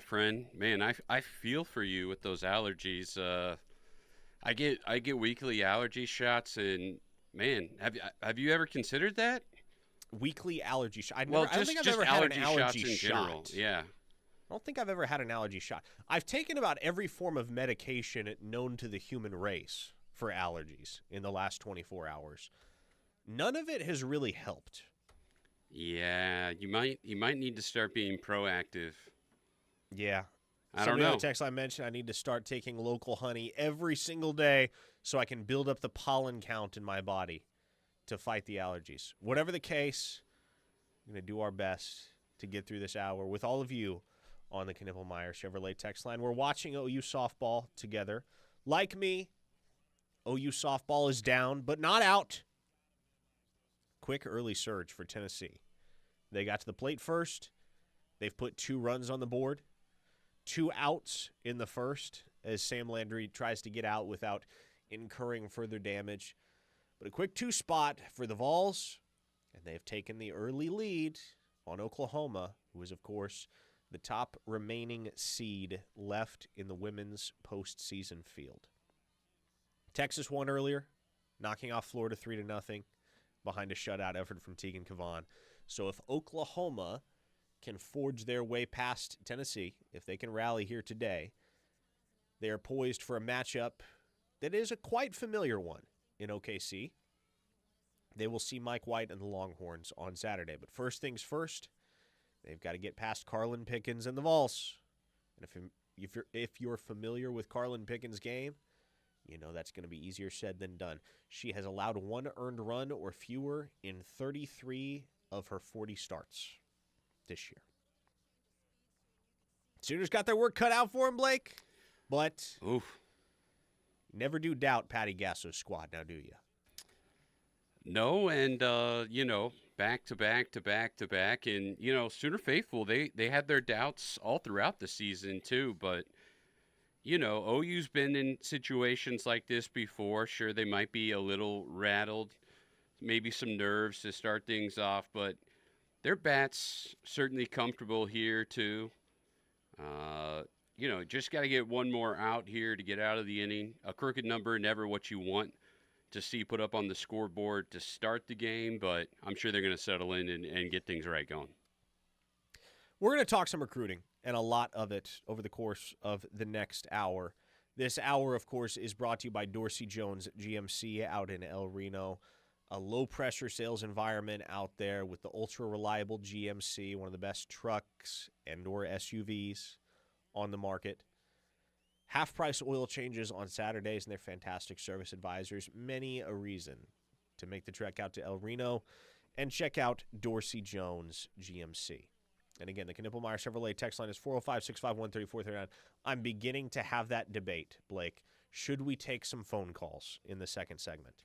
friend. Man, I feel for you with those allergies. I get weekly allergy shots, and man, have you ever considered that? Weekly allergy shot. Well, I don't think I've just ever had an allergy allergy shots in general. shot. Yeah. I don't think I've ever had an allergy shot. I've taken about every form of medication known to the human race for allergies in the last 24 hours. None of it has really helped. Yeah, you might need to start being proactive. Yeah. I don't Somebody on the know. text I mentioned, I need to start taking local honey every single day so I can build up the pollen count in my body to fight the allergies. Whatever the case, we're going to do our best to get through this hour with all of you on the Knippelmeyer Chevrolet text line. We're watching OU softball together. Like me, OU softball is down, but not out. Quick early surge for Tennessee. They got to the plate first. They've put 2 runs on the board. 2 outs in the first as Sam Landry tries to get out without incurring further damage. But a quick 2 spot for the Vols, and they've taken the early lead on Oklahoma, who is, of course, the top remaining seed left in the women's postseason field. Texas won earlier, knocking off Florida 3-0 behind a shutout effort from Tegan Cavan. So if Oklahoma can forge their way past Tennessee, if they can rally here today, they are poised for a matchup that is a quite familiar one in OKC. They will see Mike White and the Longhorns on Saturday. But first things first, they've got to get past Carlin Pickens and the Vols. And if you're familiar with Carlin Pickens' game, you know that's going to be easier said than done. She has allowed 1 earned run or fewer in 33 of her 40 starts this year. Sooners got their work cut out for him, Blake. But Oof. never do doubt Patty Gasso's squad, now do you? No, and back to back to back to back, and Sooner faithful. They had their doubts all throughout the season too, but OU's been in situations like this before. Sure, they might be a little rattled, maybe some nerves to start things off, but their bats certainly comfortable here too. Just got to get one more out here to get out of the inning. A crooked number, never what you want to see put up on the scoreboard to start the game, but I'm sure they're going to settle in and get things right going. We're going to talk some recruiting and a lot of it over the course of the next hour. This hour, of course, is brought to you by Dorsey Jones GMC out in El Reno. A low-pressure sales environment out there with the ultra-reliable GMC, one of the best trucks and or SUVs on the market. Half-price oil changes on Saturdays, and they're fantastic service advisors. Many a reason to make the trek out to El Reno and check out Dorsey Jones GMC. And again, the Knippelmeyer Chevrolet text line is 405-651-3439. I'm beginning to have that debate, Blake. Should we take some phone calls in the second segment?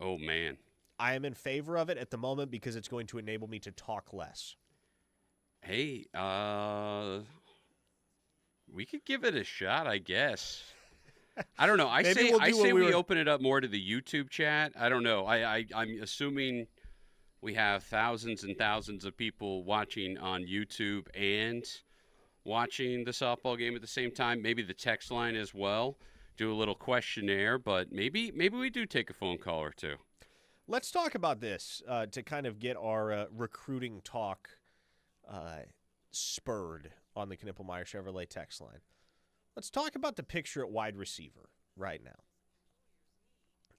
Oh, man. I am in favor of it at the moment because it's going to enable me to talk less. Hey, we could give it a shot, I guess. I don't know. I say we open it up more to the YouTube chat. I don't know. I'm assuming we have thousands and thousands of people watching on YouTube and watching the softball game at the same time. Maybe the text line as well. Do a little questionnaire, but maybe we do take a phone call or two. Let's talk about this to kind of get our recruiting talk spurred on the Knippelmeyer Chevrolet text line. Let's talk about the picture at wide receiver right now.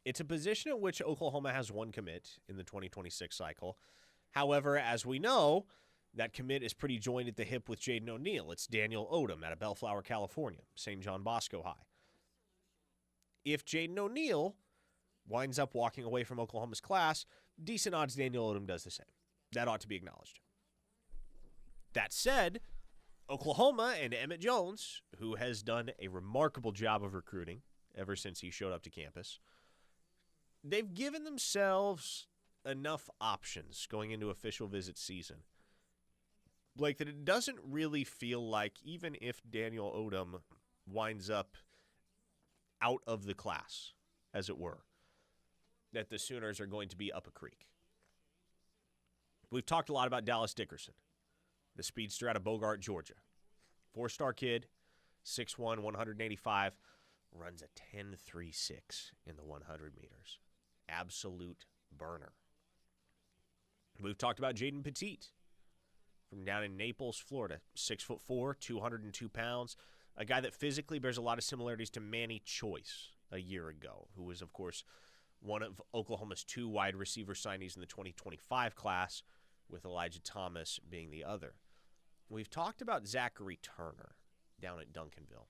It's a position at which Oklahoma has 1 commit in the 2026 cycle. However, as we know, that commit is pretty joined at the hip with Jaden O'Neal. It's Daniel Odom out of Bellflower, California, St. John Bosco High. If Jaden O'Neal winds up walking away from Oklahoma's class, decent odds Daniel Odom does the same. That ought to be acknowledged. That said, Oklahoma and Emmett Jones, who has done a remarkable job of recruiting ever since he showed up to campus, they've given themselves enough options going into official visit season, Blake, that it doesn't really feel like, even if Daniel Odom winds up out of the class, as it were, that the Sooners are going to be up a creek. We've talked a lot about Dallas Dickerson, the speedster out of Bogart, Georgia. Four-star kid, 6'1", 185, runs a 10.36 in the 100 meters. Absolute burner. We've talked about Jaden Petit from down in Naples, Florida. 6'4", 202 pounds. A guy that physically bears a lot of similarities to Manny Choice a year ago, who was, of course, one of Oklahoma's 2 wide receiver signees in the 2025 class, with Elijah Thomas being the other. We've talked about Zachary Turner down at Duncanville.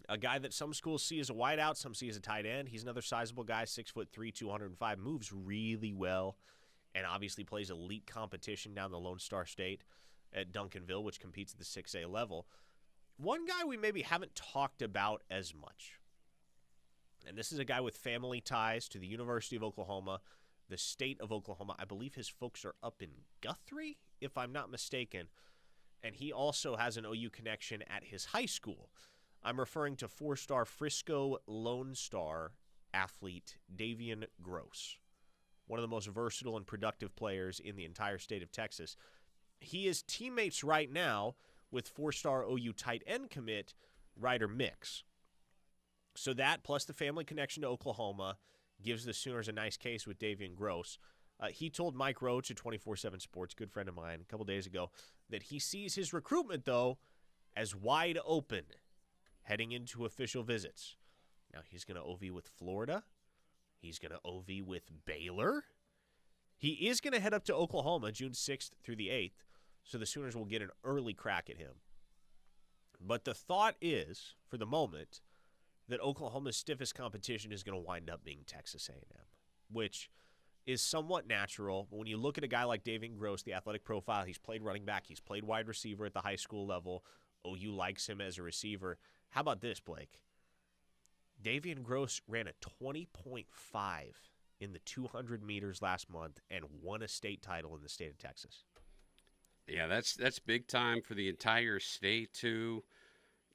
A guy that some schools see as a wideout, some see as a tight end. He's another sizable guy, 6'3", 205, moves really well, and obviously plays elite competition down the Lone Star State at Duncanville, which competes at the 6A level. One guy we maybe haven't talked about as much, and this is a guy with family ties to the University of Oklahoma, the state of Oklahoma. I believe his folks are up in Guthrie, if I'm not mistaken, and he also has an OU connection at his high school. I'm referring to 4-star Frisco Lone Star athlete Davian Gross, one of the most versatile and productive players in the entire state of Texas. He is teammates right now with 4-star OU tight end commit Ryder Mix. So that, plus the family connection to Oklahoma, gives the Sooners a nice case with Davian Gross. He told Mike Roach at 24/7 Sports, good friend of mine, a couple days ago, that he sees his recruitment, though, as wide open heading into official visits. Now, he's going to OV with Florida. He's going to OV with Baylor. He is going to head up to Oklahoma June 6th through the 8th, so the Sooners will get an early crack at him. But the thought is, for the moment, that Oklahoma's stiffest competition is going to wind up being Texas A&M, which is somewhat natural. But when you look at a guy like Davian Gross, the athletic profile, he's played running back, he's played wide receiver at the high school level. OU likes him as a receiver. How about this, Blake? Davian Gross ran a 20.5 in the 200 meters last month and won a state title in the state of Texas. Yeah, that's big time for the entire state, too.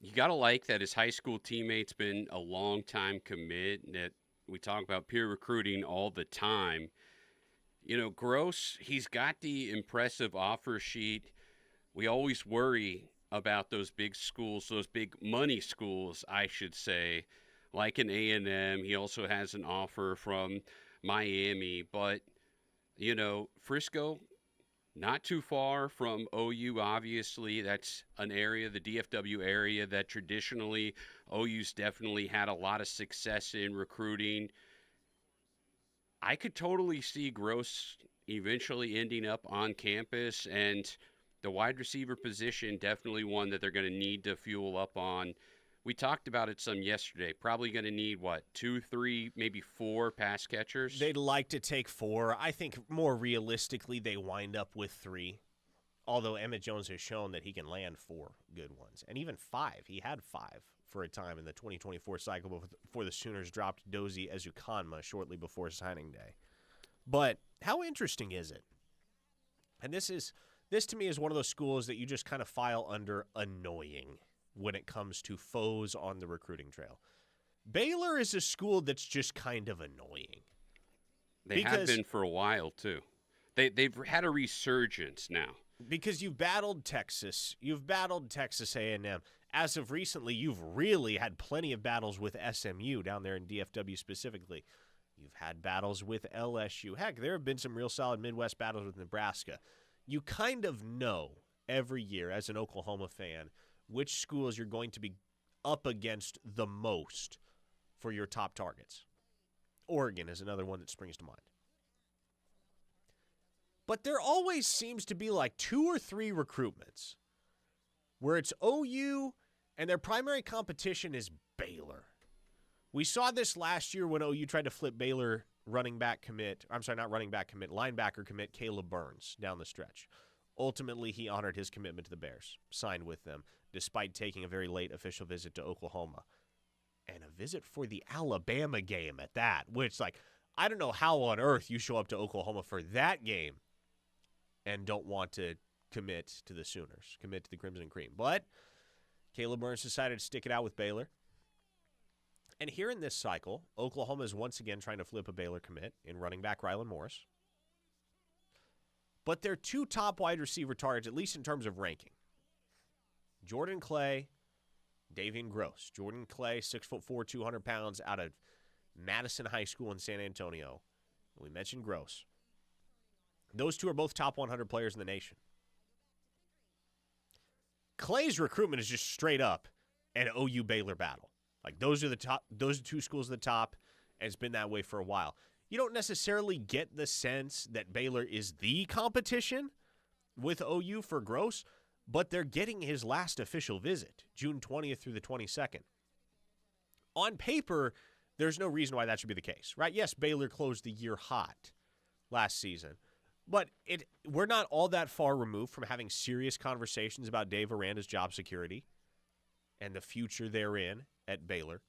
You got to like that his high school teammate's been a long-time commit, that we talk about peer recruiting all the time. You know, Gross, he's got the impressive offer sheet. We always worry about those big schools, those big money schools, I should say, like an A&M. He also has an offer from Miami. But, you know, Frisco, not too far from OU, obviously. That's an area, the DFW area, that traditionally OU's definitely had a lot of success in recruiting. I could totally see Gross eventually ending up on campus, and the wide receiver position, definitely one that they're going to need to fuel up on. We talked about it some yesterday. Probably going to need, 2, 3, maybe 4 pass catchers? They'd like to take 4. I think more realistically they wind up with 3, although Emmett Jones has shown that he can land 4 good ones, and even 5. He had 5 for a time in the 2024 cycle before the Sooners dropped Dozie Ezukanma shortly before signing day. But how interesting is it? And this to me is one of those schools that you just kind of file under annoying when it comes to foes on the recruiting trail. Baylor is a school that's just kind of annoying. They have been for a while, too. They've had a resurgence now. Because you've battled Texas. You've battled Texas A&M. As of recently, you've really had plenty of battles with SMU down there in DFW specifically. You've had battles with LSU. Heck, there have been some real solid Midwest battles with Nebraska. You kind of know every year as an Oklahoma fan which schools you're going to be up against the most for your top targets. Oregon is another one that springs to mind. But there always seems to be like 2 or 3 recruitments where it's OU and their primary competition is Baylor. We saw this last year when OU tried to flip Baylor linebacker commit Caleb Burns down the stretch. Ultimately, he honored his commitment to the Bears, signed with them, despite taking a very late official visit to Oklahoma. And a visit for the Alabama game at that, which, I don't know how on earth you show up to Oklahoma for that game and don't want to commit to the Sooners, commit to the Crimson and Cream. But Caleb Burns decided to stick it out with Baylor. And here in this cycle, Oklahoma is once again trying to flip a Baylor commit in running back Rylan Morris. But their 2 top wide receiver targets, at least in terms of ranking, Jordan Clay, Davian Gross. Jordan Clay, 6'4", 200 pounds, out of Madison High School in San Antonio. We mentioned Gross. Those two are both top 100 players in the nation. Clay's recruitment is just straight up an OU Baylor battle. Like those are two schools at the top, and it's been that way for a while. You don't necessarily get the sense that Baylor is the competition with OU for Gross, but they're getting his last official visit, June 20th through the 22nd. On paper, there's no reason why that should be the case, right? Yes, Baylor closed the year hot last season, but we're not all that far removed from having serious conversations about Dave Aranda's job security and the future therein at Baylor.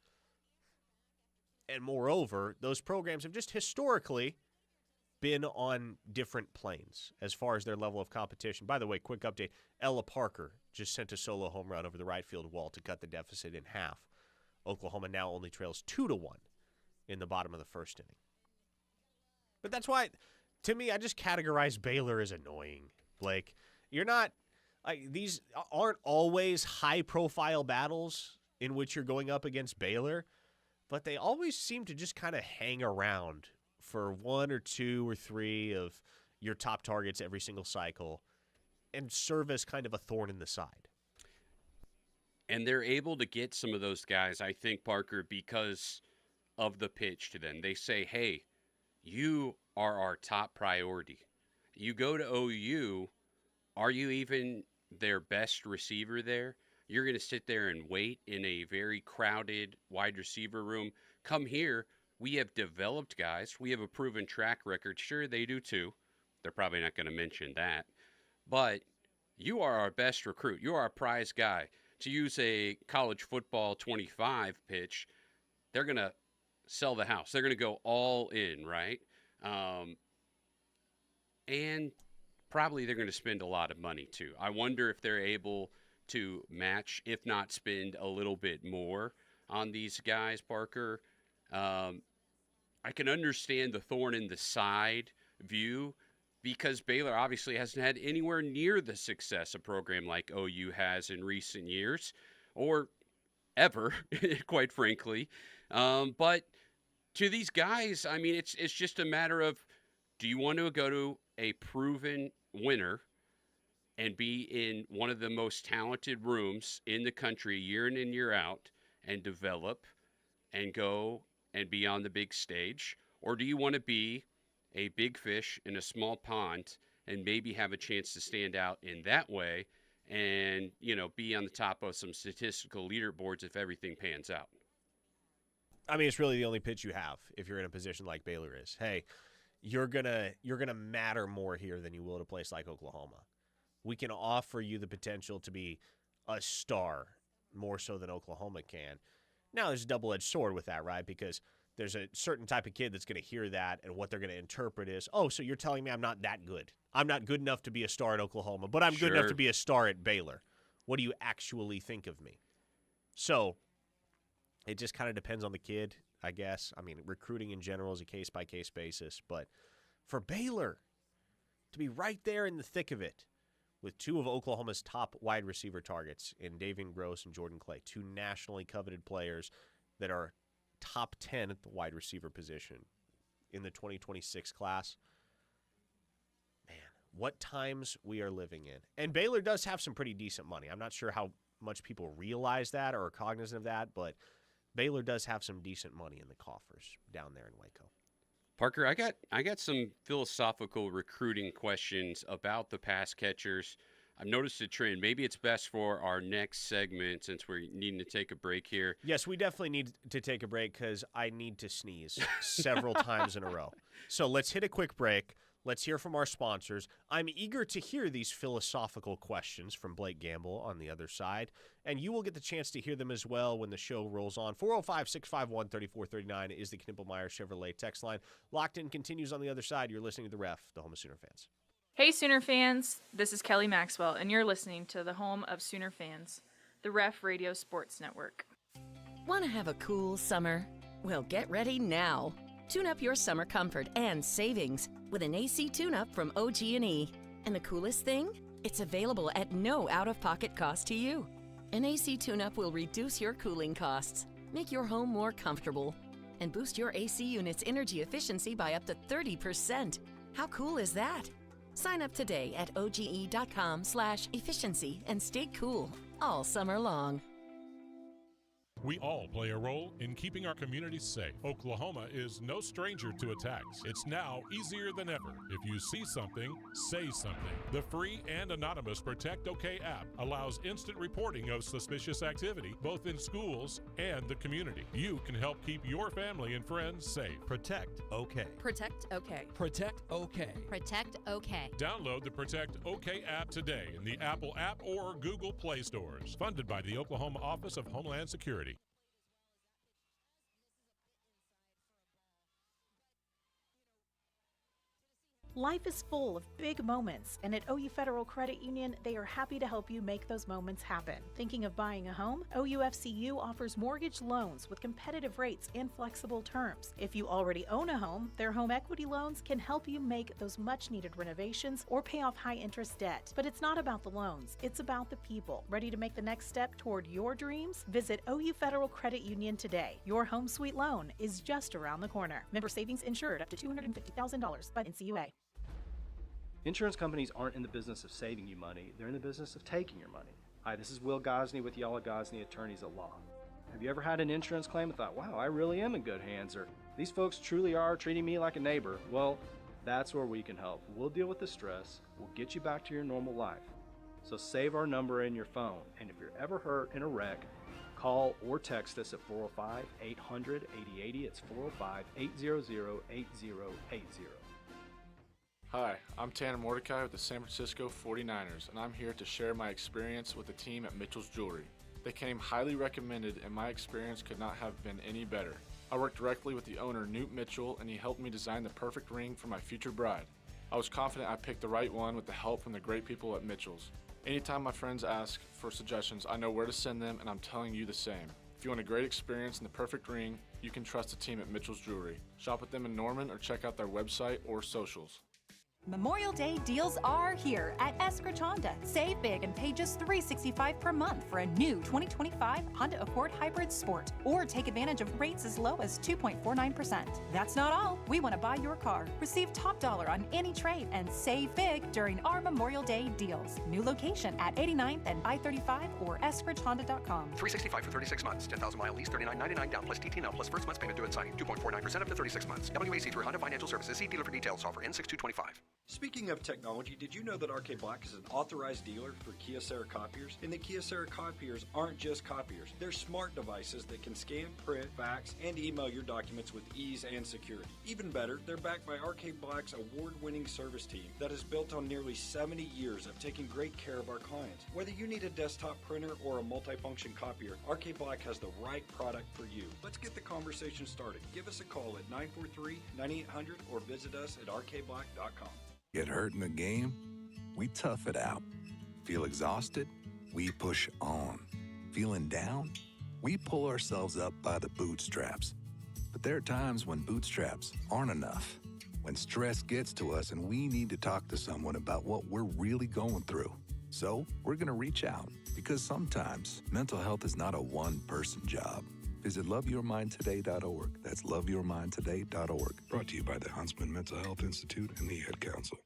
And moreover, those programs have just historically been on different planes as far as their level of competition. By the way, quick update. Ella Parker just sent a solo home run over the right field wall to cut the deficit in half. Oklahoma now only trails 2-1 in the bottom of the first inning. But that's why, to me, I just categorize Baylor as annoying. Blake, you're not, like, these aren't always high-profile battles in which you're going up against Baylor, but they always seem to just kind of hang around for 1 or 2 or 3 of your top targets every single cycle and serve as kind of a thorn in the side. And they're able to get some of those guys, I think, Parker, because of the pitch to them. They say, hey, you are our top priority. You go to OU, are you even their best receiver there? You're going to sit there and wait in a very crowded wide receiver room. Come here. We have developed guys. We have a proven track record. Sure, they do too. They're probably not going to mention that. But you are our best recruit. You are our prize guy. To use a college football 25 pitch, they're going to sell the house. They're going to go all in, right? And probably they're going to spend a lot of money too. I wonder if they're able to match, if not spend a little bit more on these guys, Parker. I can understand the thorn in the side view because Baylor obviously hasn't had anywhere near the success a program like OU has in recent years, or ever, quite frankly. But to these guys, I mean, it's just a matter of, do you want to go to a proven winner and be in one of the most talented rooms in the country year in and year out and develop and go and be on the big stage? Or do you want to be a big fish in a small pond and maybe have a chance to stand out in that way and, you know, be on the top of some statistical leaderboards if everything pans out? I mean, it's really the only pitch you have if you're in a position like Baylor is. Hey, you're gonna matter more here than you will at a place like Oklahoma. We can offer you the potential to be a star more so than Oklahoma can. Now, there's a double-edged sword with that, right? Because there's a certain type of kid that's going to hear that, and what they're going to interpret is, oh, so you're telling me I'm not that good. I'm not good enough to be a star at Oklahoma, but I'm good enough to be a star at Baylor. What do you actually think of me? So it just kind of depends on the kid, I guess. I mean, recruiting in general is a case-by-case basis, but for Baylor to be right there in the thick of it with two of Oklahoma's top wide receiver targets in Davian Gross and Jordan Clay, two nationally coveted players that are top 10 at the wide receiver position in the 2026 class. Man, what times we are living in. And Baylor does have some pretty decent money. I'm not sure how much people realize that or are cognizant of that, but Baylor does have some decent money in the coffers down there in Waco. Parker, I got some philosophical recruiting questions about the pass catchers. I've noticed a trend. Maybe it's best for our next segment since we're needing to take a break here. Yes, we definitely need to take a break because I need to sneeze several times in a row. So let's hit a quick break. Let's hear from our sponsors. I'm eager to hear these philosophical questions from Blake Gamble on the other side, and you will get the chance to hear them as well when the show rolls on. 405-651-3439 is the Knippelmeyer Chevrolet text line. Locked In continues on the other side. You're listening to The Ref, the home of Sooner fans. Hey Sooner fans, this is Kelly Maxwell, and you're listening to the home of Sooner fans, the Ref Radio Sports Network. Want to have a cool summer? Well, get ready now. Tune up your summer comfort and savings with an AC tune-up from OG&E. And the coolest thing? It's available at no out-of-pocket cost to you. An AC tune-up will reduce your cooling costs, make your home more comfortable, and boost your AC unit's energy efficiency by up to 30%. How cool is that? Sign up today at oge.com/efficiency and stay cool all summer long. We all play a role in keeping our communities safe. Oklahoma is no stranger to attacks. It's now easier than ever. If you see something, say something. The free and anonymous Protect OK app allows instant reporting of suspicious activity, both in schools and the community. You can help keep your family and friends safe. Protect OK. Protect OK. Protect OK. Protect OK. Download the Protect OK app today in the Apple App or Google Play stores. Funded by the Oklahoma Office of Homeland Security. Life is full of big moments, and at OU Federal Credit Union, they are happy to help you make those moments happen. Thinking of buying a home? OUFCU offers mortgage loans with competitive rates and flexible terms. If you already own a home, their home equity loans can help you make those much-needed renovations or pay off high-interest debt. But it's not about the loans, it's about the people. Ready to make the next step toward your dreams? Visit OU Federal Credit Union today. Your home sweet loan is just around the corner. Member savings insured up to $250,000 by NCUA. Insurance companies aren't in the business of saving you money, they're in the business of taking your money. Hi, this is Will Gosney with Yala Gosney Attorneys at Law. Have you ever had an insurance claim and thought, wow, I really am in good hands, or these folks truly are treating me like a neighbor? Well, that's where we can help. We'll deal with the stress, we'll get you back to your normal life. So save our number in your phone, and if you're ever hurt in a wreck, call or text us at 405-800-8080. It's 405-800-8080. Hi, I'm Tanner Mordecai with the San Francisco 49ers, and I'm here to share my experience with the team at Mitchell's Jewelry. They came highly recommended, and my experience could not have been any better. I worked directly with the owner, Newt Mitchell, and he helped me design the perfect ring for my future bride. I was confident I picked the right one with the help from the great people at Mitchell's. Anytime my friends ask for suggestions, I know where to send them, and I'm telling you the same. If you want a great experience and the perfect ring, you can trust the team at Mitchell's Jewelry. Shop with them in Norman or check out their website or socials. Memorial Day deals are here at Eskridge Honda. Save big and pay just $365 per month for a new 2025 Honda Accord Hybrid Sport, or take advantage of rates as low as 2.49%. That's not all. We want to buy your car. Receive top dollar on any trade and save big during our Memorial Day deals. New location at 89th and I-35 or eskridgehonda.com. $365 for 36 months. 10,000 mile lease, $39.99 down plus TTNL plus first month's payment due at signing. 2.49% up to 36 months. WAC through Honda Financial Services. See dealer for details. Offer N6 225. Speaking of technology, did you know that RK Black is an authorized dealer for Kyocera copiers? And the Kyocera copiers aren't just copiers. They're smart devices that can scan, print, fax, and email your documents with ease and security. Even better, they're backed by RK Black's award-winning service team that is built on nearly 70 years of taking great care of our clients. Whether you need a desktop printer or a multifunction copier, RK Black has the right product for you. Let's get the conversation started. Give us a call at 943-9800 or visit us at rkblack.com. Get hurt in the game? We tough it out. Feel exhausted? We push on. Feeling down? We pull ourselves up by the bootstraps. But there are times when bootstraps aren't enough. When stress gets to us and we need to talk to someone about what we're really going through. So we're going to reach out, because sometimes mental health is not a one-person job. Visit loveyourmindtoday.org. That's loveyourmindtoday.org. Brought to you by the Huntsman Mental Health Institute and the Ad Council.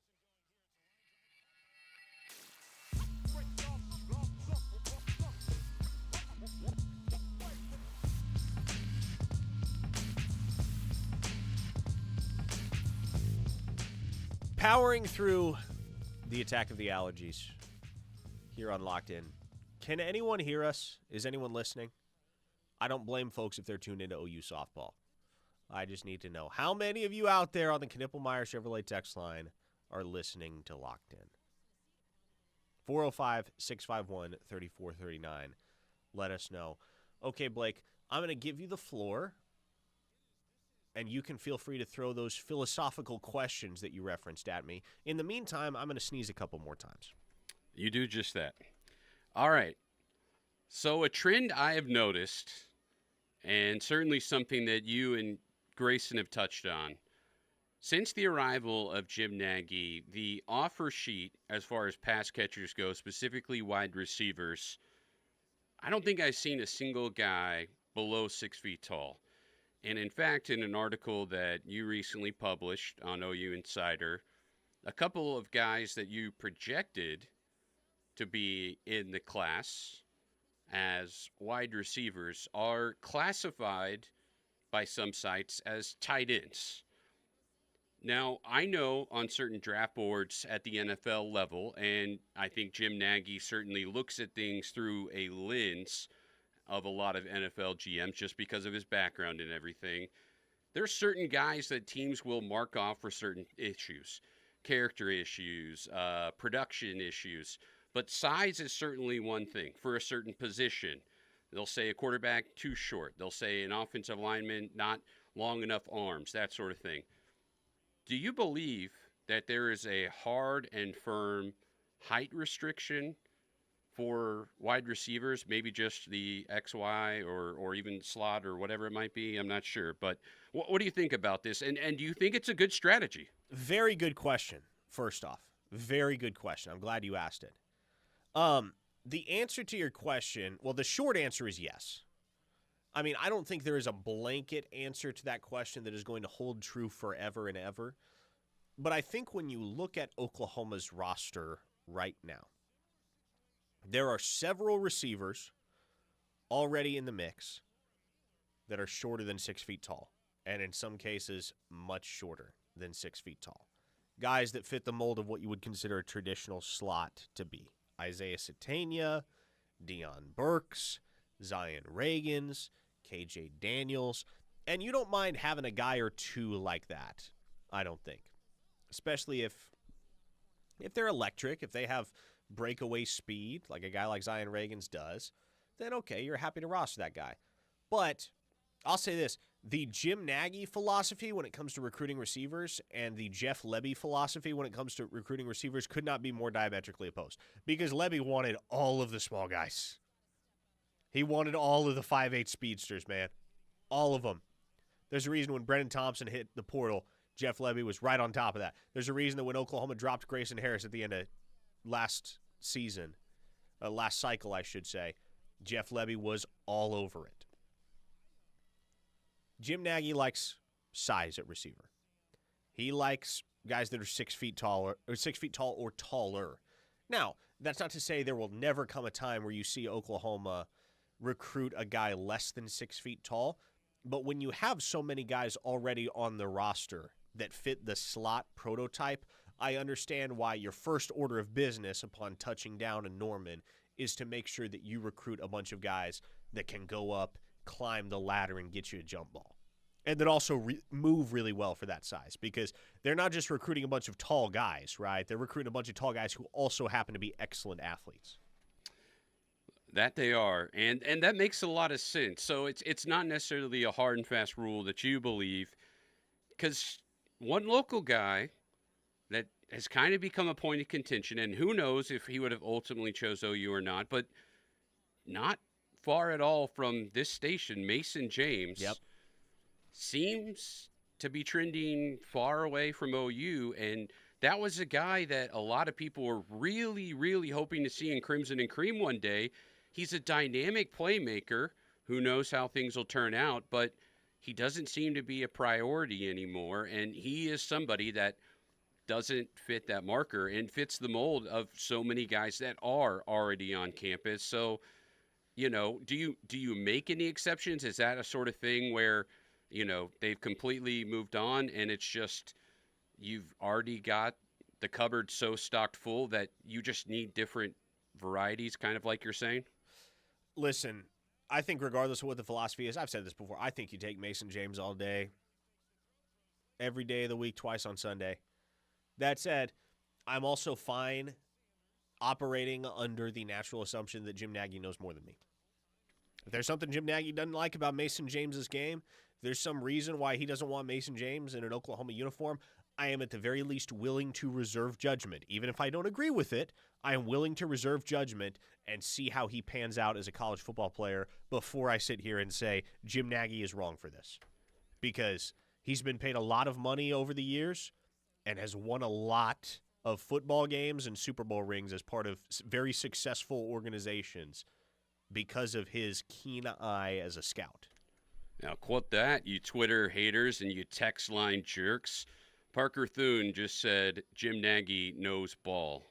Powering through the attack of the allergies here on Locked In. Can anyone hear us? Is anyone listening? I don't blame folks if they're tuned into OU softball. I just need to know how many of you out there on the Knippelmeyer Chevrolet text line are listening to Locked In. 405-651-3439. Let us know. Okay, Blake, I'm going to give you the floor, and you can feel free to throw those philosophical questions that you referenced at me. In the meantime, I'm going to sneeze a couple more times. You do just that. All right. So a trend I have noticed, and certainly something that you and Grayson have touched on, since the arrival of Jim Nagy, the offer sheet as far as pass catchers go, specifically wide receivers, I don't think I've seen a single guy below 6 feet tall. And in fact, in an article that you recently published on OU Insider, a couple of guys that you projected to be in the class as wide receivers are classified by some sites as tight ends. Now, I know on certain draft boards at the NFL level, and I think Jim Nagy certainly looks at things through a lens of a lot of NFL GMs just because of his background and everything. There's certain guys that teams will mark off for certain issues, character issues, production issues. But size is certainly one thing for a certain position. They'll say a quarterback too short. They'll say an offensive lineman not long enough arms, that sort of thing. Do you believe that there is a hard and firm height restriction for wide receivers, maybe just the XY or even slot or whatever it might be? I'm not sure. But what do you think about this? And do you think it's a good strategy? Very good question, first off. Very good question. I'm glad you asked it. The answer to your question, well, the short answer is yes. I mean, I don't think there is a blanket answer to that question that is going to hold true forever and ever. But I think when you look at Oklahoma's roster right now, there are several receivers already in the mix that are shorter than 6 feet tall, and in some cases, much shorter than 6 feet tall. Guys that fit the mold of what you would consider a traditional slot to be. Isaiah Satania, Deion Burks, Zion Reagans, KJ Daniels, and you don't mind having a guy or two like that, I don't think. Especially if they're electric, if they have breakaway speed, like a guy like Zion Reagans does, then okay, you're happy to roster that guy. But I'll say this, the Jim Nagy philosophy when it comes to recruiting receivers and the Jeff Lebby philosophy when it comes to recruiting receivers could not be more diametrically opposed, because Lebby wanted all of the small guys. He wanted all of the 5'8 speedsters, man. All of them. There's a reason when Brennan Thompson hit the portal, Jeff Lebby was right on top of that. There's a reason that when Oklahoma dropped Grayson Harris at the end of last season, last cycle, I should say, Jeff Lebby was all over it. Jim Nagy likes size at receiver. He likes guys that are 6 feet tall or 6 feet tall or taller. Now, that's not to say there will never come a time where you see Oklahoma recruit a guy less than 6 feet tall. But when you have so many guys already on the roster that fit the slot prototype, I understand why your first order of business upon touching down in Norman is to make sure that you recruit a bunch of guys that can go up, climb the ladder, and get you a jump ball. And that also move really well for that size, because they're not just recruiting a bunch of tall guys, right? They're recruiting a bunch of tall guys who also happen to be excellent athletes. That they are, and that makes a lot of sense. So it's not necessarily a hard and fast rule that you believe, because one local guy that has kind of become a point of contention, and who knows if he would have ultimately chose OU or not, but not far at all from this station, Mason James, seems to be trending far away from OU, and that was a guy that a lot of people were really, really hoping to see in Crimson and Cream one day. He's a dynamic playmaker. Who knows how things will turn out, but he doesn't seem to be a priority anymore, and he is somebody that doesn't fit that marker and fits the mold of so many guys that are already on campus. So, you know, do you make any exceptions? Is that a sort of thing where, you know, they've completely moved on and it's just you've already got the cupboard so stocked full that you just need different varieties, kind of like you're saying? Listen, I think regardless of what the philosophy is, I've said this before, I think you take Mason James all day, every day of the week, twice on Sunday. That said, I'm also fine operating under the natural assumption that Jim Nagy knows more than me. If there's something Jim Nagy doesn't like about Mason James's game, if there's some reason why he doesn't want Mason James in an Oklahoma uniform, I am at the very least willing to reserve judgment. Even if I don't agree with it, I am willing to reserve judgment and see how he pans out as a college football player before I sit here and say Jim Nagy is wrong for this. Because he's been paid a lot of money over the years and has won a lot of football games and Super Bowl rings as part of very successful organizations. because of his keen eye as a scout. Now, quote that, you Twitter haters and you text line jerks. Parker Thune just said Jim Nagy knows ball.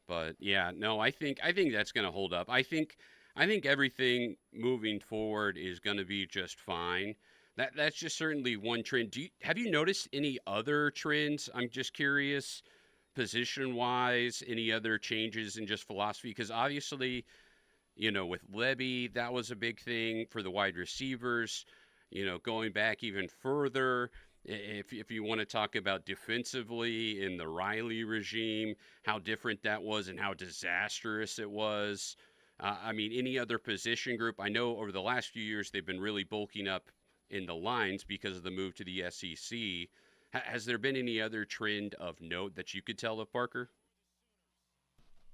But yeah, no, I think that's going to hold up. I think everything moving forward is going to be just fine. That's just certainly one trend. Have you noticed any other trends? I'm just curious, position-wise, any other changes in just philosophy? Because obviously, with Levy, that was a big thing for the wide receivers. Going back even further, if you want to talk about defensively in the Riley regime, how different that was and how disastrous it was. Any other position group? I know over the last few years they've been really bulking up in the lines because of the move to the SEC. Has there been any other trend of note that you could tell of, Parker?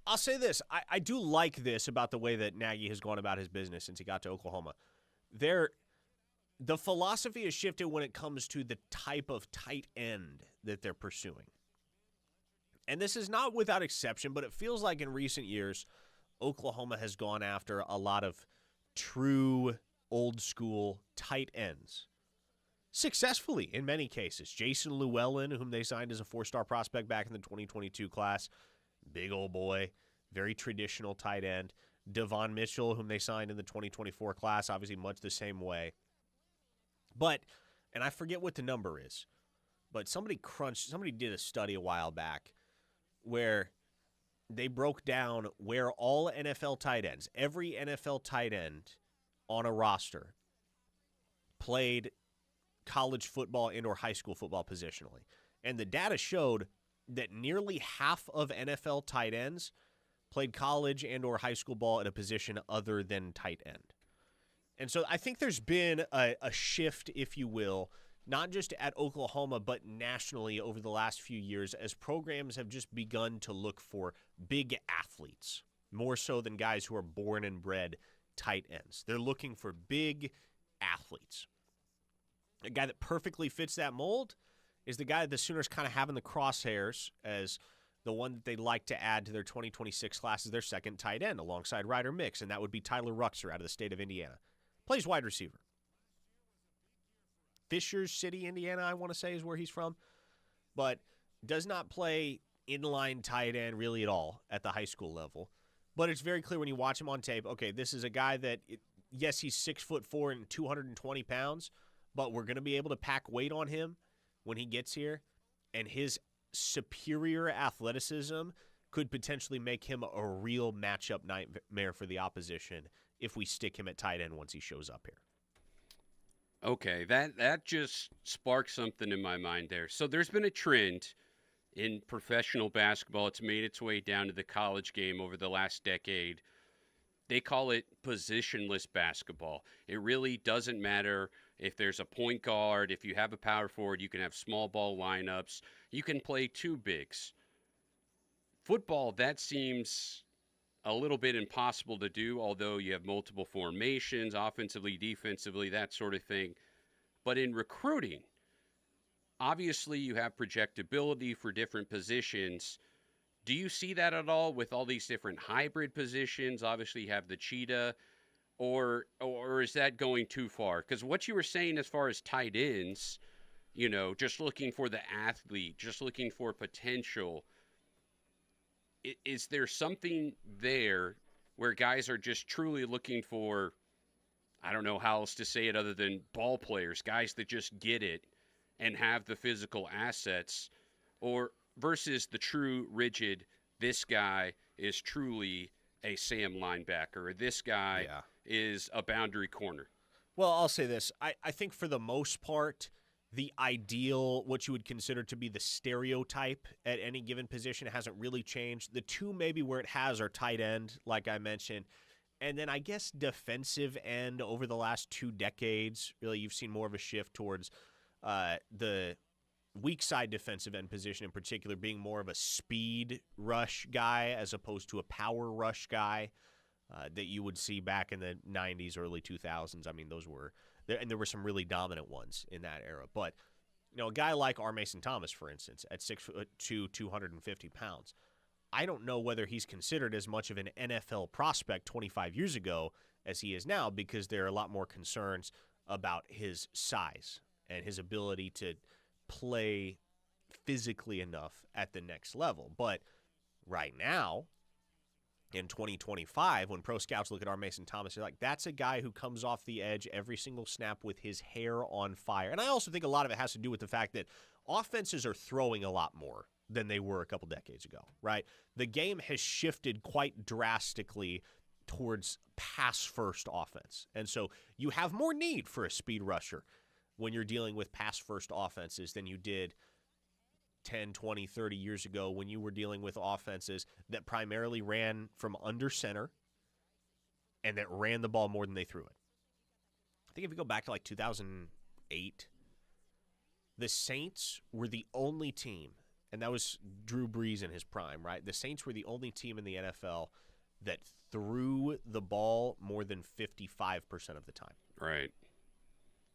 I'll say this. I do like this about the way that Nagy has gone about his business since he got to Oklahoma. The philosophy has shifted when it comes to the type of tight end that they're pursuing. And this is not without exception, but it feels like in recent years, Oklahoma has gone after a lot of true old-school tight ends. Successfully, in many cases. Jason Llewellyn, whom they signed as a 4-star prospect back in the 2022 class. Big old boy. Very traditional tight end. Devon Mitchell, whom they signed in the 2024 class, obviously much the same way. But, and I forget what the number is, but somebody did a study a while back where they broke down where all NFL tight ends, every NFL tight end on a roster, played college football and or high school football positionally. And the data showed that nearly half of NFL tight ends played college and or high school ball at a position other than tight end. And so I think there's been a shift, if you will, not just at Oklahoma, but nationally over the last few years as programs have just begun to look for big athletes, more so than guys who are born and bred tight ends. They're looking for big athletes. A guy that perfectly fits that mold is the guy that the Sooners kind of have in the crosshairs as the one that they'd like to add to their 2026 class as their second tight end alongside Ryder Mix, and that would be Tyler Ruxer out of the state of Indiana. Plays wide receiver. Fishers City, Indiana, I want to say is where he's from, but does not play inline tight end really at all at the high school level. But it's very clear when you watch him on tape, okay, this is a guy that, yes, he's 6'4" and 220 pounds, but we're going to be able to pack weight on him when he gets here, and his superior athleticism could potentially make him a real matchup nightmare for the opposition if we stick him at tight end once he shows up here. Okay, that just sparked something in my mind there. So there's been a trend in professional basketball. It's made its way down to the college game over the last decade. They call it positionless basketball. It really doesn't matter if there's a point guard. If you have a power forward, you can have small ball lineups. You can play two bigs. Football, that seems a little bit impossible to do, although you have multiple formations, offensively, defensively, that sort of thing. But in recruiting, obviously you have projectability for different positions. Do you see that at all with all these different hybrid positions? Obviously you have the cheetah, or is that going too far? Because what you were saying as far as tight ends, just looking for the athlete, just looking for potential, is there something there where guys are just truly looking for, I don't know how else to say it other than ball players, guys that just get it and have the physical assets, or versus the true rigid, this guy is truly a Sam linebacker, or this guy is a boundary corner? Well, I'll say this. I think for the most part, the ideal, what you would consider to be the stereotype at any given position hasn't really changed. The two maybe where it has are tight end, like I mentioned. And then I guess defensive end over the last 2 decades, really you've seen more of a shift towards the weak side defensive end position in particular being more of a speed rush guy as opposed to a power rush guy that you would see back in the 90s, early 2000s. I mean, those were – and there were some really dominant ones in that era. But, a guy like R. Mason Thomas, for instance, at 6'2", 250 pounds, I don't know whether he's considered as much of an NFL prospect 25 years ago as he is now, because there are a lot more concerns about his size and his ability to play physically enough at the next level. But right now, in 2025, when pro scouts look at our Mason Thomas, they're like, that's a guy who comes off the edge every single snap with his hair on fire. And I also think a lot of it has to do with the fact that offenses are throwing a lot more than they were a couple decades ago, right? The game has shifted quite drastically towards pass-first offense. And so you have more need for a speed rusher when you're dealing with pass-first offenses than you did 10, 20, 30 years ago when you were dealing with offenses that primarily ran from under center and that ran the ball more than they threw it. I think if you go back to like 2008, the Saints were the only team, and that was Drew Brees in his prime, right? The Saints were the only team in the NFL that threw the ball more than 55% of the time. Right.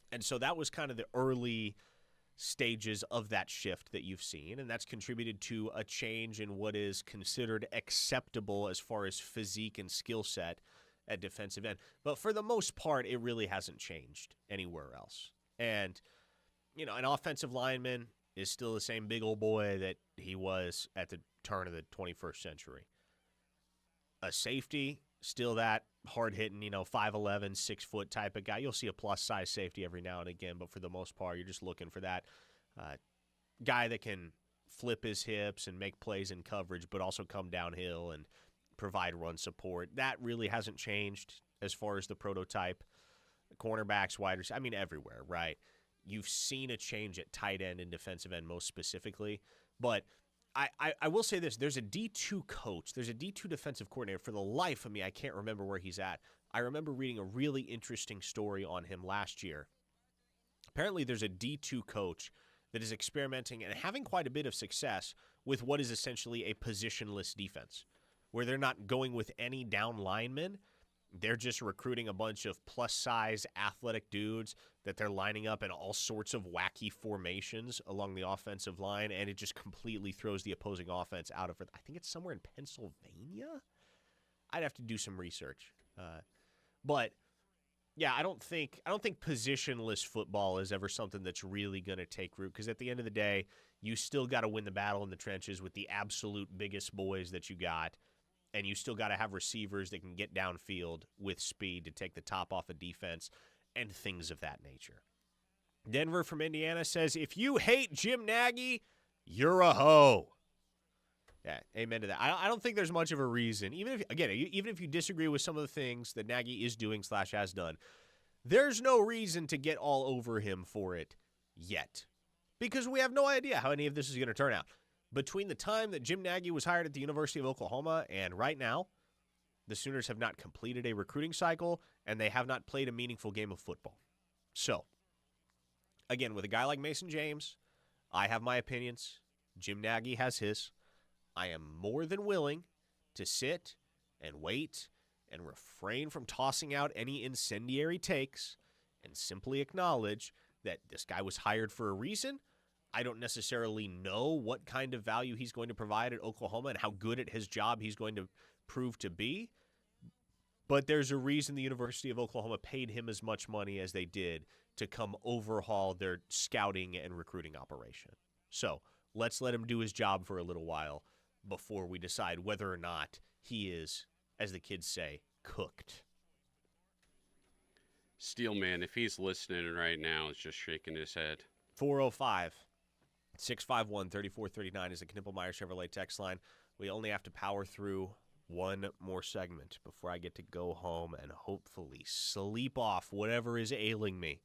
And so that was kind of the early stages of that shift that you've seen, and that's contributed to a change in what is considered acceptable as far as physique and skill set at defensive end. But for the most part, it really hasn't changed anywhere else. And, you know, an offensive lineman is still the same big old boy that he was at the turn of the 21st century. A safety, still that hard-hitting, 5'11", 6-foot type of guy. You'll see a plus-size safety every now and again, but for the most part, you're just looking for that guy that can flip his hips and make plays in coverage, but also come downhill and provide run support. That really hasn't changed as far as the prototype. Cornerbacks, wide receivers, everywhere, right? You've seen a change at tight end and defensive end most specifically, but I will say this. There's a D2 coach. There's a D2 defensive coordinator. For the life of me, I can't remember where he's at. I remember reading a really interesting story on him last year. Apparently, there's a D2 coach that is experimenting and having quite a bit of success with what is essentially a positionless defense, where they're not going with any down linemen. They're just recruiting a bunch of plus-size athletic dudes that they're lining up in all sorts of wacky formations along the offensive line, and it just completely throws the opposing offense out of it. I think it's somewhere in Pennsylvania. I'd have to do some research. But yeah, I don't think positionless football is ever something that's really going to take root, because at the end of the day, you still got to win the battle in the trenches with the absolute biggest boys that you got. And you still got to have receivers that can get downfield with speed to take the top off of defense and things of that nature. Denver from Indiana says, if you hate Jim Nagy, you're a hoe. Yeah, amen to that. I don't think there's much of a reason. Even if you disagree with some of the things that Nagy is doing / has done, there's no reason to get all over him for it yet. Because we have no idea how any of this is going to turn out. Between the time that Jim Nagy was hired at the University of Oklahoma and right now, the Sooners have not completed a recruiting cycle, and they have not played a meaningful game of football. So, again, with a guy like Mason James, I have my opinions. Jim Nagy has his. I am more than willing to sit and wait and refrain from tossing out any incendiary takes and simply acknowledge that this guy was hired for a reason. I don't necessarily know what kind of value he's going to provide at Oklahoma and how good at his job he's going to prove to be. But there's a reason the University of Oklahoma paid him as much money as they did to come overhaul their scouting and recruiting operation. So let's let him do his job for a little while before we decide whether or not he is, as the kids say, cooked. Steelman, if he's listening right now, is just shaking his head. 405-651-3439 is the Knippelmeyer Chevrolet text line. We only have to power through one more segment before I get to go home and hopefully sleep off whatever is ailing me.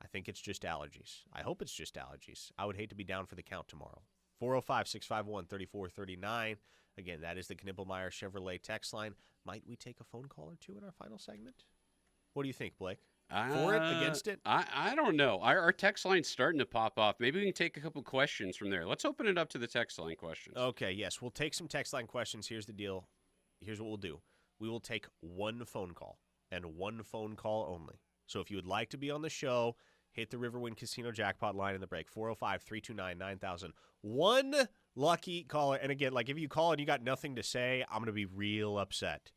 I think it's just allergies. I hope it's just allergies. I would hate to be down for the count tomorrow. 405-651-3439. Again, that is the Knippelmeyer Chevrolet text line. Might we take a phone call or two in our final segment? What do you think, Blake? For it, against it? I don't know. Our text line's starting to pop off. Maybe we can take a couple questions from there. Let's open it up to the text line questions. Okay, yes. We'll take some text line questions. Here's the deal. Here's what we'll do. We will take one phone call and one phone call only. So if you would like to be on the show, hit the Riverwind Casino jackpot line in the break, 405-329-9000. One Lucky caller. And again, like if you call and you got nothing to say, I'm going to be real upset.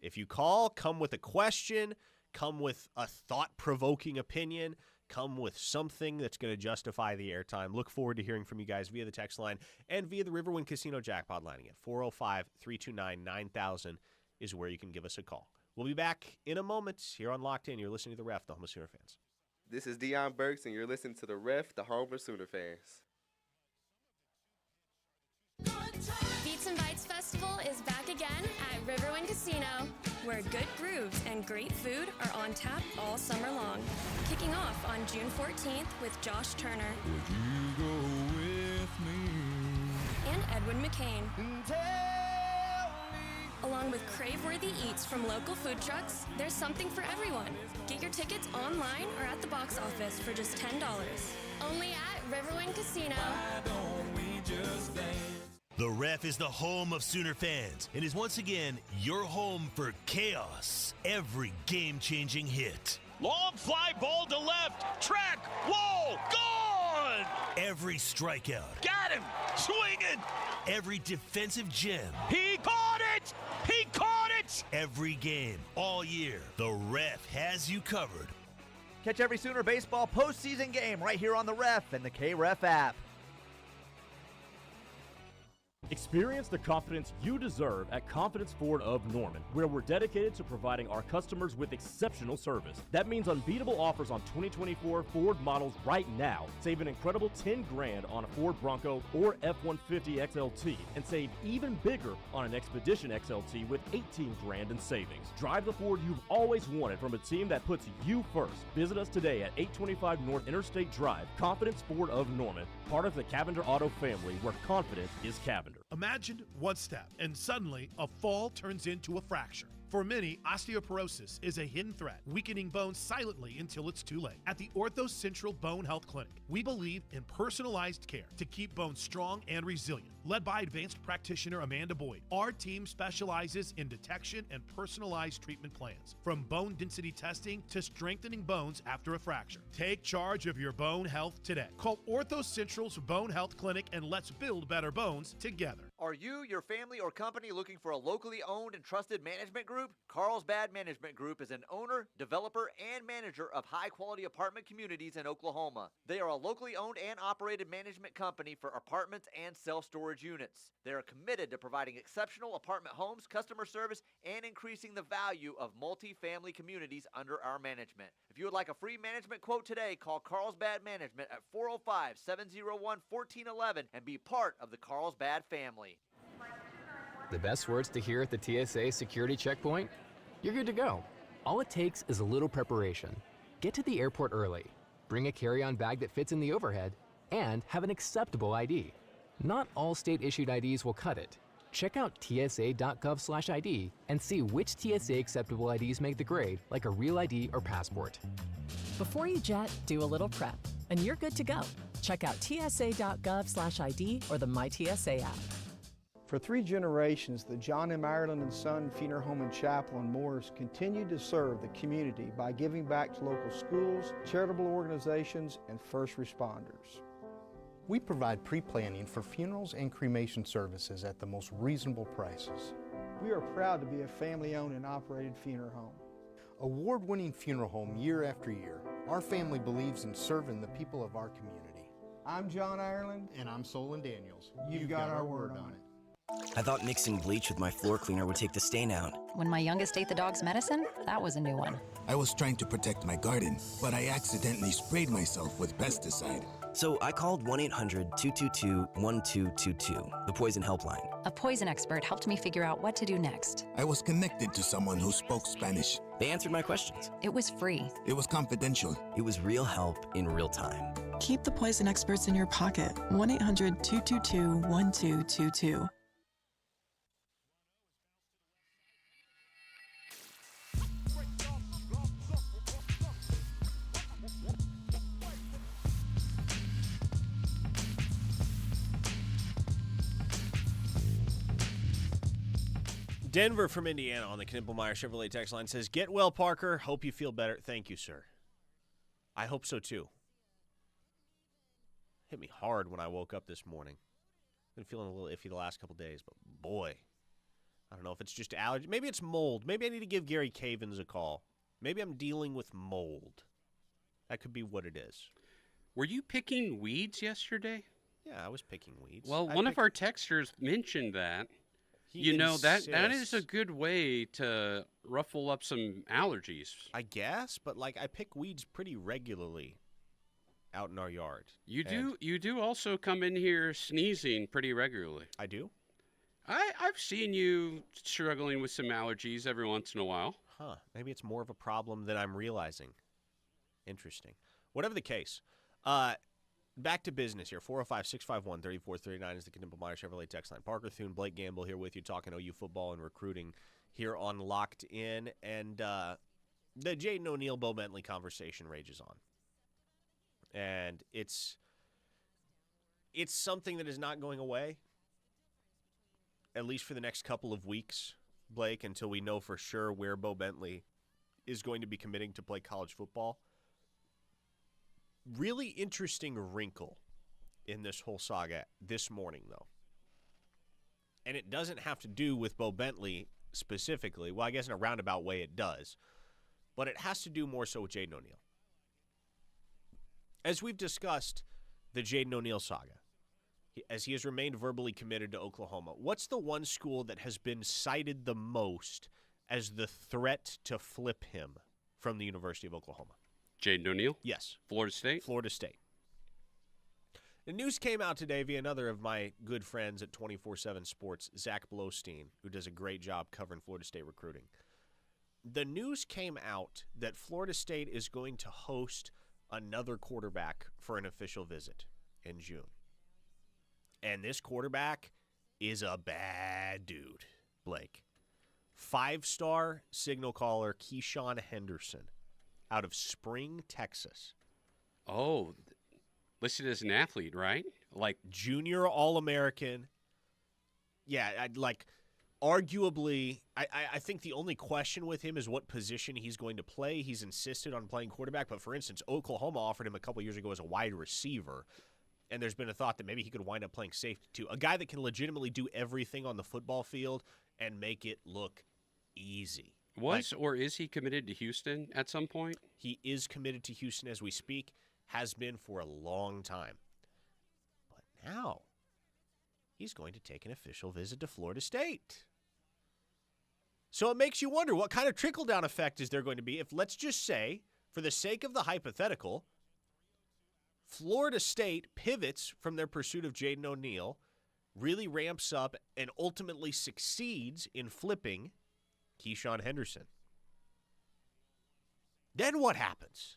If you call, come with a question, come with a thought-provoking opinion, come with something that's going to justify the airtime. Look forward to hearing from you guys via the text line and via the Riverwind Casino jackpot lining at 405-329-9000 is where you can give us a call. We'll be back in a moment here on Locked In. You're listening to The Ref, the home of Sooner fans. This is Deion Burks, and you're listening to The Ref, the home of Sooner fans. Beats and Bites Festival is back again at Riverwind Casino, where good grooves and great food are on tap all summer long. Kicking off on June 14th with Josh Turner. Would you go with me? And Edwin McCain. Along with crave-worthy eats from local food trucks, there's something for everyone. Get your tickets online or at the box office for just $10. Only at Riverwind Casino. Why don't we just dance? The Ref is the home of Sooner fans and is once again your home for chaos. Every game-changing hit. Long fly ball to left. Track. Whoa. Gone. Every strikeout. Got him. Swinging. Every defensive gem. He caught it. He caught it. Every game. All year. The Ref has you covered. Catch every Sooner baseball postseason game right here on the Ref and the K-Ref app. Experience the confidence you deserve at Confidence Ford of Norman, where we're dedicated to providing our customers with exceptional service. That means unbeatable offers on 2024 Ford models right now. Save an incredible $10,000 on a Ford Bronco or F-150 XLT, and save even bigger on an Expedition XLT with $18,000 in savings. Drive the Ford you've always wanted from a team that puts you first. Visit us today at 825 North Interstate Drive, Confidence Ford of Norman, part of the Cavender Auto family, where confidence is Cavender. Imagine one step, and suddenly a fall turns into a fracture. For many, osteoporosis is a hidden threat, weakening bones silently until it's too late. At the Ortho Central Bone Health Clinic, we believe in personalized care to keep bones strong and resilient. Led by advanced practitioner Amanda Boyd, our team specializes in detection and personalized treatment plans, from bone density testing to strengthening bones after a fracture. Take charge of your bone health today. Call Ortho Central's Bone Health Clinic and let's build better bones together. Are you, your family, or company looking for a locally owned and trusted management group? Carlsbad Management Group is an owner, developer, and manager of high-quality apartment communities in Oklahoma. They are a locally owned and operated management company for apartments and self-storage units. They are committed to providing exceptional apartment homes, customer service, and increasing the value of multi-family communities under our management. If you would like a free management quote today, call Carlsbad Management at 405-701-1411 and be part of the Carlsbad family. The best words to hear at the TSA security checkpoint? You're good to go. All it takes is a little preparation. Get to the airport early, bring a carry-on bag that fits in the overhead, and have an acceptable ID. Not all state-issued IDs will cut it. Check out tsa.gov/ID and see which TSA acceptable IDs make the grade, like a real ID or passport. Before you jet, do a little prep, and you're good to go. Check out tsa.gov/ID or the MyTSA app. For 3 generations, the John M. Ireland and Son Funeral Home and Chapel in Morris continued to serve the community by giving back to local schools, charitable organizations, and first responders. We provide pre-planning for funerals and cremation services at the most reasonable prices. We are proud to be a family-owned and operated funeral home. Award-winning funeral home year after year, our family believes in serving the people of our community. I'm John Ireland. And I'm Solon Daniels. You've got our word on it. I thought mixing bleach with my floor cleaner would take the stain out. When my youngest ate the dog's medicine, that was a new one. I was trying to protect my garden, but I accidentally sprayed myself with pesticide. So I called 1-800-222-1222, the poison helpline. A poison expert helped me figure out what to do next. I was connected to someone who spoke Spanish. They answered my questions. It was free. It was confidential. It was real help in real time. Keep the poison experts in your pocket. 1-800-222-1222. Denver from Indiana on the Knippelmeyer Chevrolet text line says, "Get well, Parker. Hope you feel better." Thank you, sir. I hope so, too. Hit me hard when I woke up this morning. Been feeling a little iffy the last couple days, but boy, I don't know if it's just allergy. Maybe it's mold. Maybe I need to give Gary Cavins a call. Maybe I'm dealing with mold. That could be what it is. Were you picking weeds yesterday? Yeah, I was picking weeds. Well, one of our texters mentioned that. That is a good way to ruffle up some allergies. I guess, but I pick weeds pretty regularly out in our yard. You do also come in here sneezing pretty regularly. I do? I've seen you struggling with some allergies every once in a while. Huh. Maybe it's more of a problem than I'm realizing. Interesting. Whatever the case. Back to business here. 405-651-3439 is the Knippel Meyer Chevrolet text line. Parker Thune, Blake Gamble here with you, talking OU football and recruiting here on Locked In. And the Jaden O'Neal, Bo Bentley conversation rages on. And it's something that is not going away, at least for the next couple of weeks, Blake, until we know for sure where Bo Bentley is going to be committing to play college football. Really interesting wrinkle in this whole saga this morning, though. And it doesn't have to do with Bo Bentley specifically. Well, I guess in a roundabout way it does. But it has to do more so with Jaden O'Neal. As we've discussed the Jaden O'Neal saga, as he has remained verbally committed to Oklahoma, what's the one school that has been cited the most as the threat to flip him from the University of Oklahoma? Jaden O'Neal? Yes. Florida State? Florida State. The news came out today via another of my good friends at 24/7 Sports, Zach Blostein, who does a great job covering Florida State recruiting. The news came out that Florida State is going to host another quarterback for an official visit in June. And this quarterback is a bad dude, Blake. 5-star signal caller Keyshawn Henderson out of Spring, Texas. Oh, listed as an athlete, right? Like junior All-American. Yeah, arguably, I think the only question with him is what position he's going to play. He's insisted on playing quarterback, but for instance, Oklahoma offered him a couple years ago as a wide receiver, and there's been a thought that maybe he could wind up playing safety too. A guy that can legitimately do everything on the football field and make it look easy. Or is he committed to Houston at some point? He is committed to Houston as we speak, has been for a long time. But now he's going to take an official visit to Florida State. So it makes you wonder what kind of trickle-down effect is there going to be if, let's just say, for the sake of the hypothetical, Florida State pivots from their pursuit of Jaden O'Neal, really ramps up, and ultimately succeeds in flipping Keyshawn Henderson. Then what happens?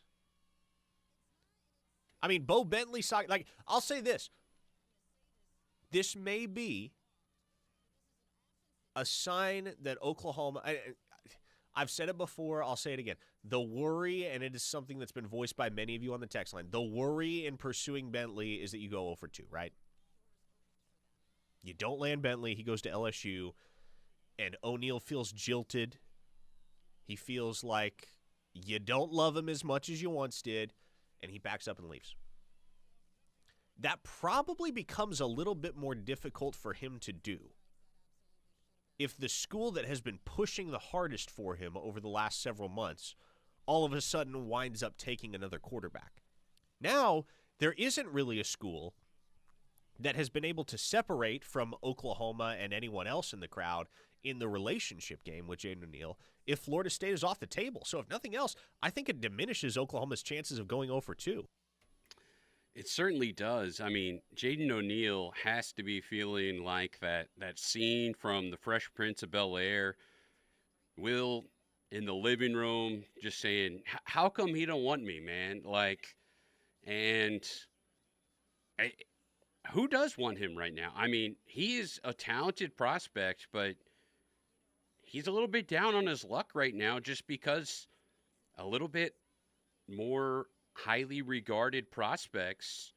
I mean, Bo Bentley, I'll say this. This may be a sign that Oklahoma, I've said it before, I'll say it again. The worry, and it is something that's been voiced by many of you on the text line, the worry in pursuing Bentley is that you go 0 for 2, right? You don't land Bentley, he goes to LSU, and O'Neal feels jilted. He feels like you don't love him as much as you once did, and he backs up and leaves. That probably becomes a little bit more difficult for him to do if the school that has been pushing the hardest for him over the last several months all of a sudden winds up taking another quarterback. Now, there isn't really a school that has been able to separate from Oklahoma and anyone else in the crowd in the relationship game with Jaden O'Neal if Florida State is off the table. So if nothing else, I think it diminishes Oklahoma's chances of going 0 for 2. It certainly does. I mean, Jaden O'Neal has to be feeling like that scene from The Fresh Prince of Bel-Air. Will in the living room just saying, how come he don't want me, man? Who does want him right now? I mean, he is a talented prospect, but he's a little bit down on his luck right now just because a little bit more highly regarded prospects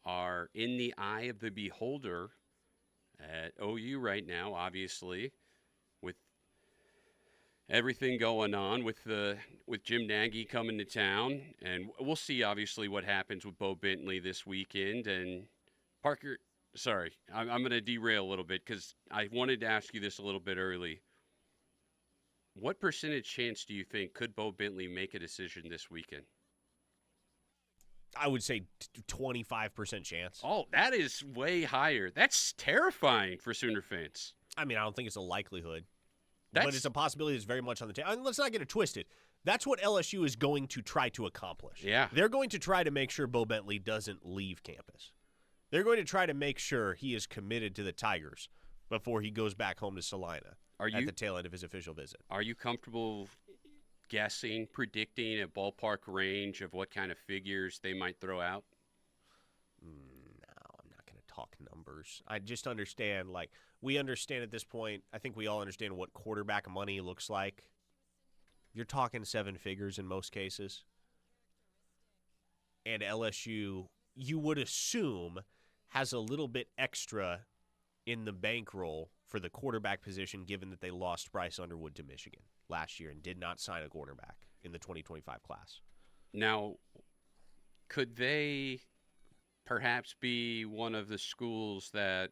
are in the eye of the beholder at OU right now, obviously, with everything going on with Jim Nagy coming to town. And we'll see, obviously, what happens with Bo Bentley this weekend. And Parker, sorry, I'm going to derail a little bit because I wanted to ask you this a little bit early. What percentage chance do you think could Bo Bentley make a decision this weekend? I would say 25% chance. Oh, that is way higher. That's terrifying for Sooner fans. I mean, I don't think it's a likelihood. But it's a possibility that's very much on the table. And let's not get it twisted. That's what LSU is going to try to accomplish. Yeah. They're going to try to make sure Bo Bentley doesn't leave campus. They're going to try to make sure he is committed to the Tigers before he goes back home to Salina at the tail end of his official visit. Are you comfortable guessing, predicting a ballpark range of what kind of figures they might throw out? No, I'm not going to talk numbers. I just understand, we understand at this point, I think we all understand what quarterback money looks like. You're talking 7 figures in most cases. And LSU, you would assume, has a little bit extra in the bankroll for the quarterback position, given that they lost Bryce Underwood to Michigan last year and did not sign a quarterback in the 2025 class. Now, could they perhaps be one of the schools that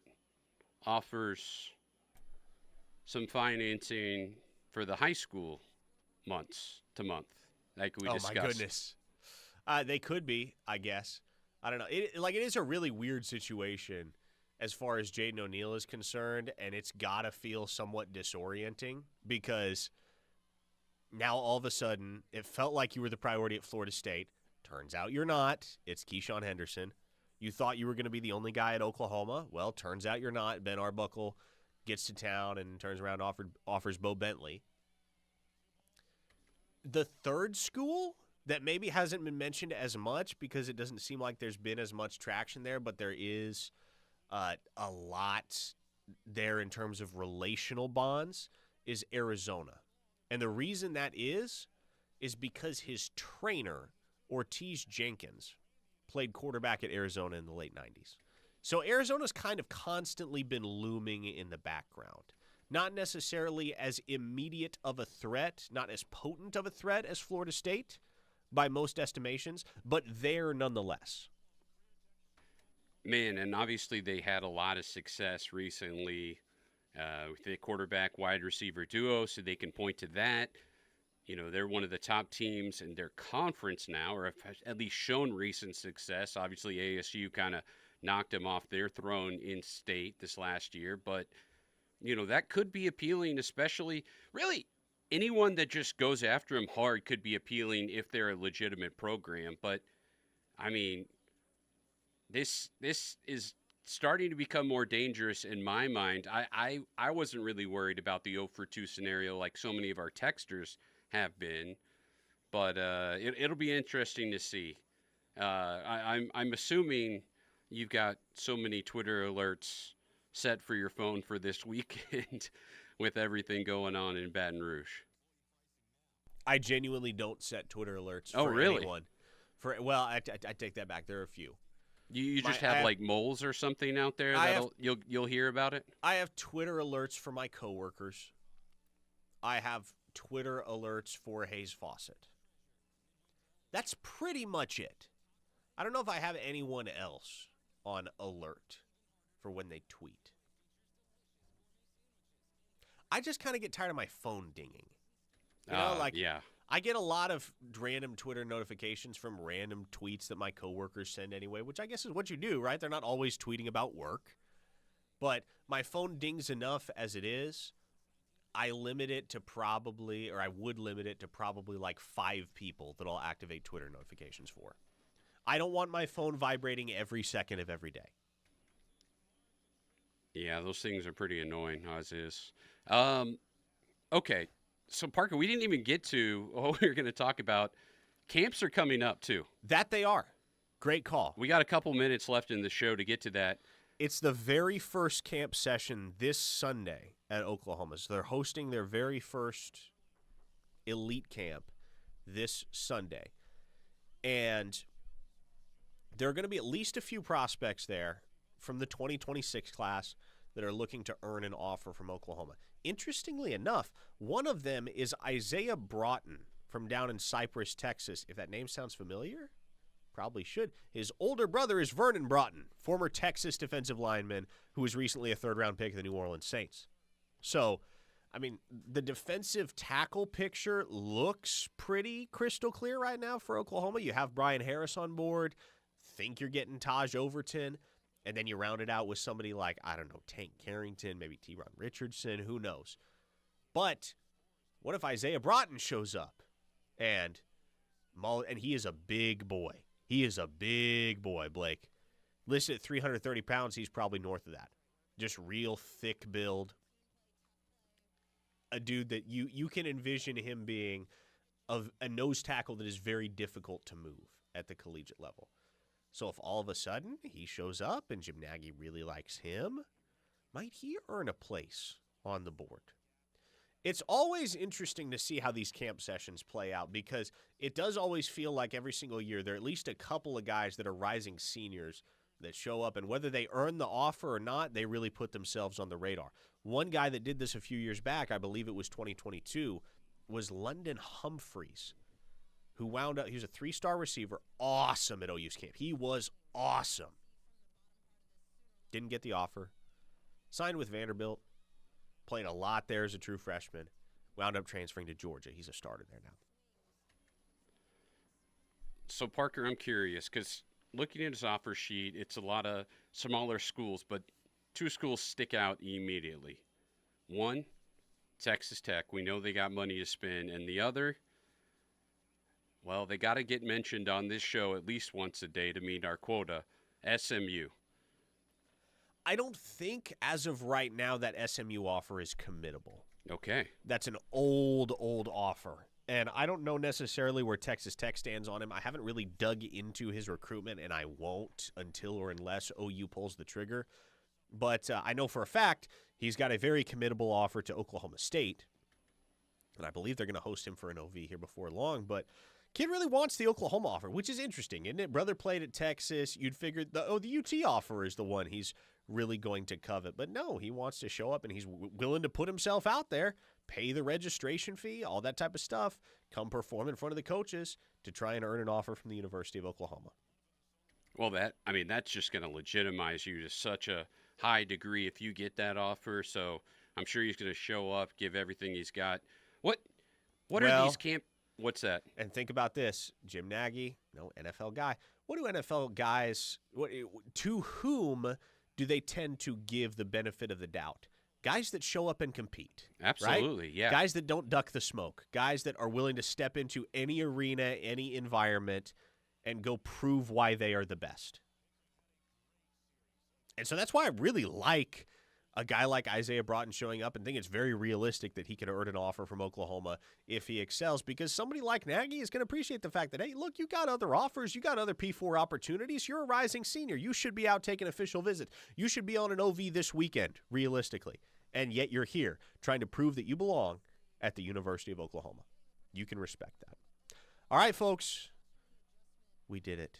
offers some financing for the high school months to month, like we discussed? Oh, my goodness. They could be, I guess. I don't know. It is a really weird situation as far as Jaden O'Neal is concerned, and it's got to feel somewhat disorienting because now all of a sudden it felt like you were the priority at Florida State. Turns out you're not. It's Keyshawn Henderson. You thought you were going to be the only guy at Oklahoma. Well, turns out you're not. Ben Arbuckle gets to town and turns around and offers Bo Bentley. The third school that maybe hasn't been mentioned as much because it doesn't seem like there's been as much traction there, but there is a lot there in terms of relational bonds, is Arizona. And the reason that is because his trainer, Ortiz Jenkins, played quarterback at Arizona in the late 90s. So Arizona's kind of constantly been looming in the background. Not necessarily as immediate of a threat, not as potent of a threat as Florida State by most estimations, but there nonetheless. Man, and obviously they had a lot of success recently with the quarterback wide receiver duo, so they can point to that. You know, they're one of the top teams in their conference now, or have at least shown recent success. Obviously, ASU kind of knocked them off their throne in state this last year, but you know, that could be appealing, especially really anyone that just goes after him hard could be appealing if they're a legitimate program. But I mean, this is starting to become more dangerous in my mind. I wasn't really worried about the 0-for-2 scenario like so many of our texters have been, but it'll be interesting to see. I'm assuming you've got so many Twitter alerts set for your phone for this weekend with everything going on in Baton Rouge. I genuinely don't set Twitter alerts for really? Anyone. I take that back. There are a few. You just have like moles or something out there that'll you'll hear about it? I have Twitter alerts for my coworkers. I have Twitter alerts for Hayes Fawcett. That's pretty much it. I don't know if I have anyone else on alert for when they tweet. I just kind of get tired of my phone dinging. You know, yeah. I get a lot of random Twitter notifications from random tweets that my coworkers send anyway, which I guess is what you do, right? They're not always tweeting about work. But my phone dings enough as it is. I limit it to I would limit it to probably like 5 people that I'll activate Twitter notifications for. I don't want my phone vibrating every second of every day. Yeah, those things are pretty annoying, as is. Okay, so Parker, we didn't even get to what we were going to talk about. Camps are coming up, too. That they are. Great call. We got a couple minutes left in the show to get to that. It's the very first camp session this Sunday at Oklahoma. So they're hosting their very first elite camp this Sunday. And there are going to be at least a few prospects there from the 2026 class that are looking to earn an offer from Oklahoma. Interestingly enough, one of them is Isaiah Broughton from down in Cypress, Texas. If that name sounds familiar, probably should. His older brother is Vernon Broughton, former Texas defensive lineman who was recently a third-round pick of the New Orleans Saints. So, I mean, the defensive tackle picture looks pretty crystal clear right now for Oklahoma. You have Brian Harris on board. Think you're getting Taj Overton. And then you round it out with somebody like, I don't know, Tank Carrington, maybe T-Ron Richardson, who knows. But what if Isaiah Broughton shows up? And he is a big boy. He is a big boy, Blake. Listed at 330 pounds, he's probably north of that. Just real thick build. A dude that you can envision him being a nose tackle that is very difficult to move at the collegiate level. So if all of a sudden he shows up and Jim Nagy really likes him, might he earn a place on the board? It's always interesting to see how these camp sessions play out because it does always feel like every single year there are at least a couple of guys that are rising seniors that show up, and whether they earn the offer or not, they really put themselves on the radar. One guy that did this a few years back, I believe it was 2022, was London Humphreys, who wound up, he was a 3-star receiver, awesome at OU's camp. He was awesome. Didn't get the offer. Signed with Vanderbilt. Played a lot there as a true freshman. Wound up transferring to Georgia. He's a starter there now. So, Parker, I'm curious, because looking at his offer sheet, it's a lot of smaller schools, but 2 schools stick out immediately. One, Texas Tech. We know they got money to spend. And the other, well, they got to get mentioned on this show at least once a day to meet our quota, SMU. I don't think, as of right now, that SMU offer is committable. Okay. That's an old offer. And I don't know necessarily where Texas Tech stands on him. I haven't really dug into his recruitment, and I won't until or unless OU pulls the trigger. But I know for a fact he's got a very committable offer to Oklahoma State. And I believe they're going to host him for an OV here before long. But kid really wants the Oklahoma offer, which is interesting, isn't it? Brother played at Texas. You'd figure the UT offer is the one he's really going to covet. But no, he wants to show up, and he's willing to put himself out there, pay the registration fee, all that type of stuff, come perform in front of the coaches to try and earn an offer from the University of Oklahoma. Well, that's just going to legitimize you to such a high degree if you get that offer. So I'm sure he's going to show up, give everything he's got. What are these camp? What's that? And think about this. Jim Nagy, NFL guy. What do NFL guys, to whom do they tend to give the benefit of the doubt? Guys that show up and compete. Absolutely, right? yeah. Guys that don't duck the smoke. Guys that are willing to step into any arena, any environment, and go prove why they are the best. And so that's why I really like a guy like Isaiah Broughton showing up and think it's very realistic that he can earn an offer from Oklahoma if he excels, because somebody like Nagy is going to appreciate the fact that, hey, look, you got other offers. You got other P4 opportunities. You're a rising senior. You should be out taking official visits. You should be on an OV this weekend, realistically. And yet you're here trying to prove that you belong at the University of Oklahoma. You can respect that. All right, folks, we did it.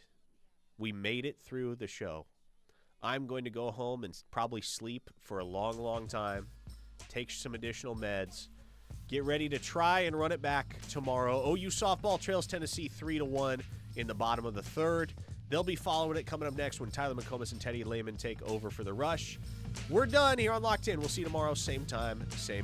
We made it through the show. I'm going to go home and probably sleep for a long, long time, take some additional meds, get ready to try and run it back tomorrow. OU softball trails Tennessee 3-1 in the bottom of the third. They'll be following it coming up next when Tyler McComas and Teddy Lehman take over for the Rush. We're done here on Locked In. We'll see you tomorrow, same time, same